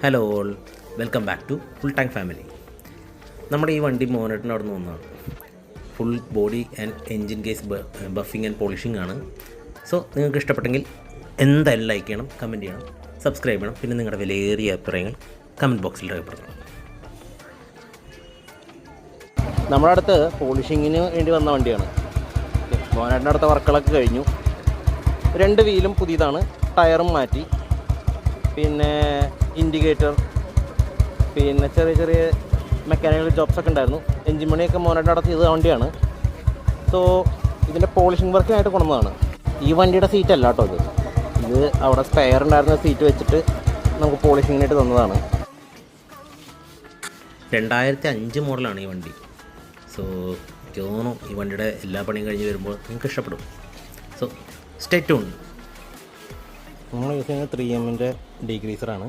Hello all, welcome back to full tank family. നമ്മുടെ ഈ വണ്ടി മോനേട്ടിന് അവിടെ നിന്ന് വന്നതാണ്. Full body and engine case buffing and polishing ആണ്. സോ നിങ്ങൾക്ക് ഇഷ്ടപ്പെട്ടെങ്കിൽ എന്തായാലും ലൈക്ക് ചെയ്യണം, കമൻറ്റ് ചെയ്യണം, സബ്സ്ക്രൈബ് ചെയ്യണം. പിന്നെ നിങ്ങളുടെ വിലയേറിയ അഭിപ്രായങ്ങൾ കമൻറ്റ് ബോക്സിൽ രേഖപ്പെടുത്തണം. നമ്മുടെ അടുത്ത് പോളിഷിങ്ങിന് വേണ്ടി വന്ന വണ്ടിയാണ്. മോനേട്ടിൻ്റെ അടുത്ത വർക്കുകളൊക്കെ കഴിഞ്ഞു. 2 വീലും പുതിയതാണ്, ടയറും മാറ്റി, പിന്നെ ഇൻഡിക്കേറ്റർ, പിന്നെ ചെറിയ ചെറിയ മെക്കാനിക്കൽ ജോബ്സൊക്കെ ഉണ്ടായിരുന്നു. എൻജിൻ പണിയൊക്കെ മോനേട്ടിൻ്റെ അടുത്ത് ചെയ്ത വണ്ടിയാണ്. സോ ഇതിൻ്റെ പോളിഷിംഗ് വർക്കിനായിട്ട് കൊണ്ടുവന്നതാണ്. ഈ വണ്ടിയുടെ സീറ്റ് അല്ല കേട്ടോ ഇത് അവിടെ സ്പെയർ ഉണ്ടായിരുന്ന സീറ്റ് വെച്ചിട്ട് നമുക്ക് പോളിഷിങ്ങിനായിട്ട് തന്നതാണ്. 2005 മോഡലാണ് ഈ വണ്ടി. സോ എനിക്ക് തോന്നുന്നു ഈ വണ്ടിയുടെ എല്ലാ പണിയും കഴിഞ്ഞ് വരുമ്പോൾ നിങ്ങൾക്ക് ഇഷ്ടപ്പെടും. So stay tuned. നമ്മൾ യൂസ് ചെയ്യുന്നത് 3M ഡീഗ്രീസറാണ്.